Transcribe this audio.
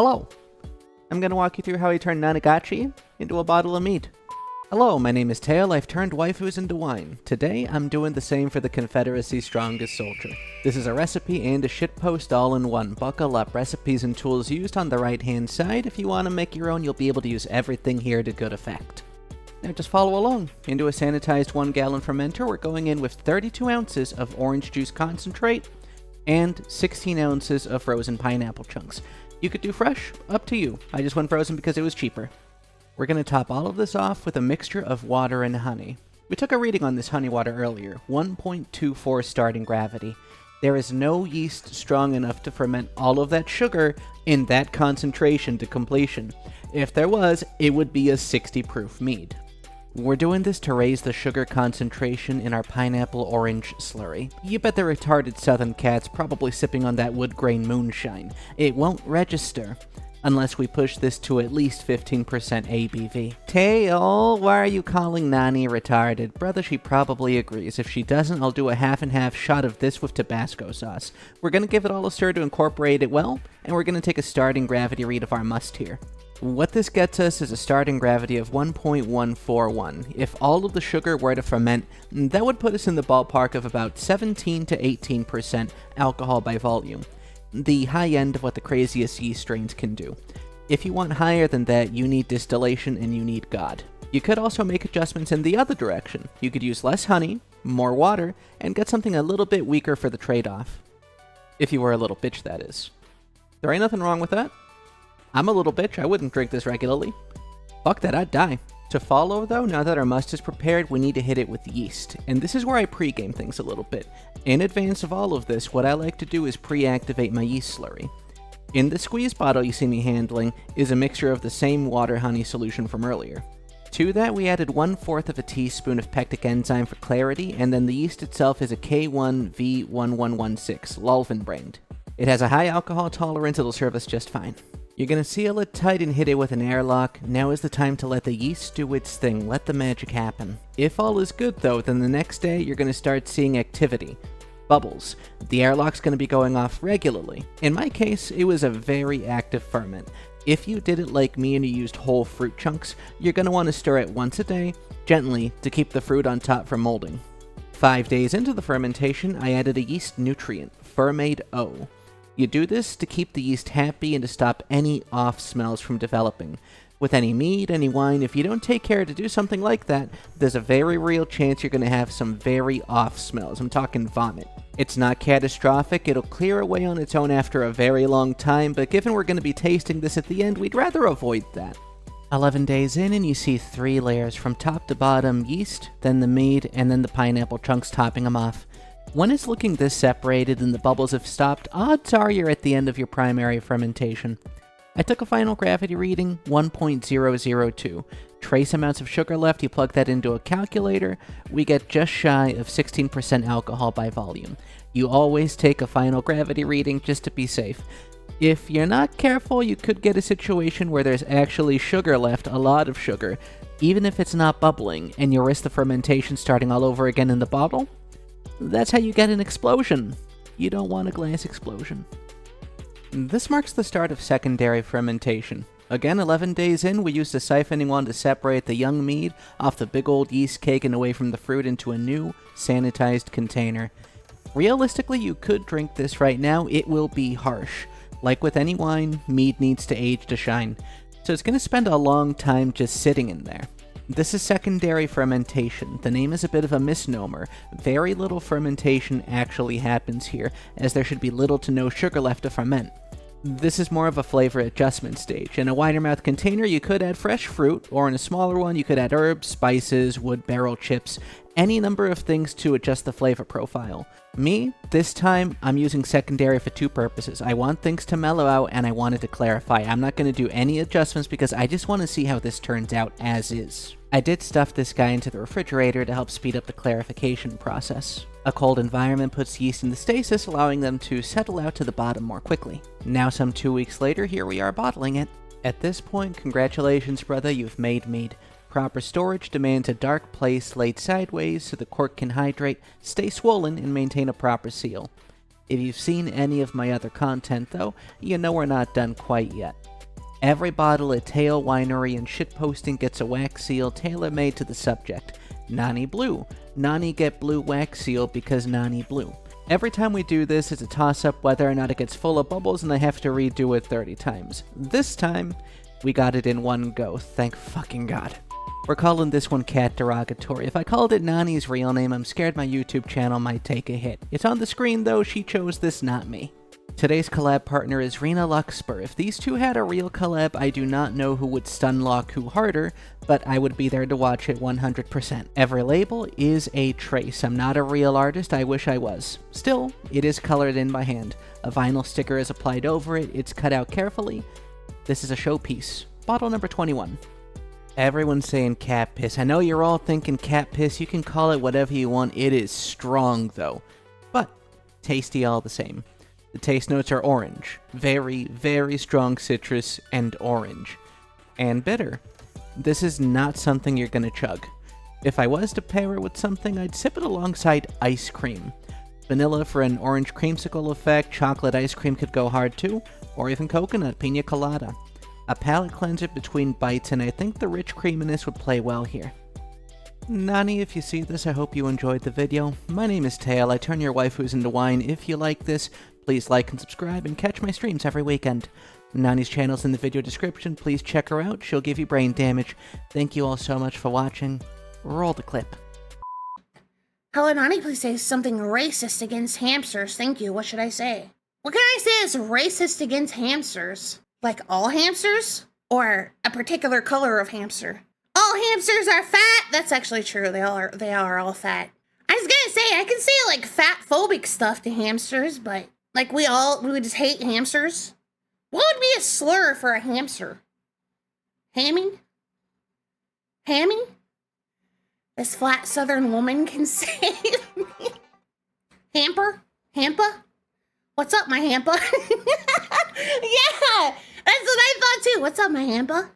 Hello! I'm going to walk you through how I turn Nanigachi into a bottle of mead. Hello, my name is Tayle. I've turned waifus into wine. Today, I'm doing the same for the Confederacy's strongest soldier. This is a recipe and a shitpost all in one. Buckle up, recipes and tools used on the right hand side. If you want to make your own, you'll be able to use everything here to good effect. Now just follow along. Into a sanitized 1 gallon fermenter, we're going in with 32 ounces of orange juice concentrate and 16 ounces of frozen pineapple chunks. You could do fresh, up to you. I just went frozen because it was cheaper. We're going to top all of this off with a mixture of water and honey. We took a reading on this honey water earlier, 1.24 starting gravity. There is no yeast strong enough to ferment all of that sugar in that concentration to completion. If there was, it would be a 60 proof mead. We're doing this to raise the sugar concentration in our pineapple orange slurry. You bet the retarded southern cat's probably sipping on that wood grain moonshine. It won't register unless we push this to at least 15% ABV. Tayle, why are you calling Nani retarded? Brother, she probably agrees. If she doesn't, I'll do a half and half shot of this with Tabasco sauce. We're gonna give it all a stir to incorporate it well, and we're gonna take a starting gravity read of our must here. What this gets us is a starting gravity of 1.141. If all of the sugar were to ferment, that would put us in the ballpark of about 17 to 18% alcohol by volume. The high end of what the craziest yeast strains can do. If you want higher than that, you need distillation and you need God. You could also make adjustments in the other direction. You could use less honey, more water, and get something a little bit weaker for the trade-off. If you were a little bitch, that is. There ain't nothing wrong with that. I'm a little bitch, I wouldn't drink this regularly. Fuck that, I'd die. To follow though, now that our must is prepared, we need to hit it with yeast. And this is where I pre-game things a little bit. In advance of all of this, what I like to do is pre-activate my yeast slurry. In the squeeze bottle you see me handling is a mixture of the same water-honey solution from earlier. To that we added 1/4 of a teaspoon of pectic enzyme for clarity, and then the yeast itself is a K1V1116 Lulven brand. It has a high alcohol tolerance, it'll serve us just fine. You're going to seal it tight and hit it with an airlock. Now is the time to let the yeast do its thing, let the magic happen. If all is good though, then the next day you're going to start seeing activity. Bubbles. The airlock's going to be going off regularly. In my case, it was a very active ferment. If you did it like me and you used whole fruit chunks, you're going to want to stir it once a day, gently, to keep the fruit on top from molding. 5 days into the fermentation, I added a yeast nutrient, Fermade O. You do this to keep the yeast happy and to stop any off smells from developing. With any mead, any wine, if you don't take care to do something like that, there's a very real chance you're going to have some very off smells. I'm talking vomit. It's not catastrophic, it'll clear away on its own after a very long time, but given we're going to be tasting this at the end, we'd rather avoid that. 11 days in and you see 3 layers from top to bottom, yeast, then the mead, and then the pineapple chunks topping them off. When it's looking this separated and the bubbles have stopped, odds are you're at the end of your primary fermentation. I took a final gravity reading, 1.002. Trace amounts of sugar left, you plug that into a calculator, we get just shy of 16% alcohol by volume. You always take a final gravity reading just to be safe. If you're not careful, you could get a situation where there's actually sugar left, a lot of sugar, even if it's not bubbling, and you risk the fermentation starting all over again in the bottle. That's how you get an explosion. You don't want a glass explosion. This marks the start of secondary fermentation. Again, 11 days in, we used a siphoning wand to separate the young mead off the big old yeast cake and away from the fruit into a new, sanitized container. Realistically, you could drink this right now, it will be harsh. Like with any wine, mead needs to age to shine. So it's going to spend a long time just sitting in there. This is secondary fermentation. The name is a bit of a misnomer. Very little fermentation actually happens here, as there should be little to no sugar left to ferment. This is more of a flavor adjustment stage. In a wider mouth container, you could add fresh fruit, or in a smaller one, you could add herbs, spices, wood barrel chips, any number of things to adjust the flavor profile. Me, this time, I'm using secondary for 2 purposes. I want things to mellow out, and I wanted to clarify. I'm not going to do any adjustments because I just want to see how this turns out as is. I did stuff this guy into the refrigerator to help speed up the clarification process. A cold environment puts yeast in the stasis, allowing them to settle out to the bottom more quickly. Now some 2 weeks later, here we are bottling it. At this point, congratulations brother, you've made mead. Proper storage demands a dark place laid sideways so the cork can hydrate, stay swollen, and maintain a proper seal. If you've seen any of my other content though, you know we're not done quite yet. Every bottle at Tayle Winery and shitposting gets a wax seal tailor-made to the subject. Nani Blue. Nani get blue wax seal because Nani Blue. Every time we do this, it's a toss-up whether or not it gets full of bubbles and I have to redo it 30 times. This time, we got it in one go, thank fucking god. We're calling this one Cat Derogatory. If I called it Nani's real name, I'm scared my YouTube channel might take a hit. It's on the screen though, she chose this, not me. Today's collab partner is Rena Luxper. If these two had a real collab, I do not know who would stunlock who harder, but I would be there to watch it 100%. Every label is a trace. I'm not a real artist, I wish I was. Still, it is colored in by hand. A vinyl sticker is applied over it, it's cut out carefully. This is a showpiece. Bottle number 21. Everyone's saying cat piss. I know you're all thinking cat piss, you can call it whatever you want, it is strong though. But, tasty all the same. The taste notes are orange. Very, very strong citrus and orange. And bitter. This is not something you're gonna chug. If I was to pair it with something, I'd sip it alongside ice cream. Vanilla for an orange creamsicle effect, chocolate ice cream could go hard too, or even coconut pina colada. A palate cleanser between bites, and I think the rich creaminess would play well here. Nani, if you see this, I hope you enjoyed the video. My name is Tayle, I turn your waifus into wine. If you like this, please like and subscribe and catch my streams every weekend. Nani's channel's in the video description, please check her out, she'll give you brain damage. Thank you all so much for watching. Roll the clip. Hello, Nani, please say something racist against hamsters. Thank you, what should I say? What can I say is racist against hamsters? Like all hamsters? Or a particular color of hamster? All hamsters are fat? That's actually true, they are all fat. I was gonna say, I can say like fat-phobic stuff to hamsters, but like we would just hate hamsters. What would be a slur for a hamster? Hammy? Hammy? This flat southern woman can save me. Hamper? Hampa? What's up, my hampa? Yeah, that's what I thought too. What's up, my hampa?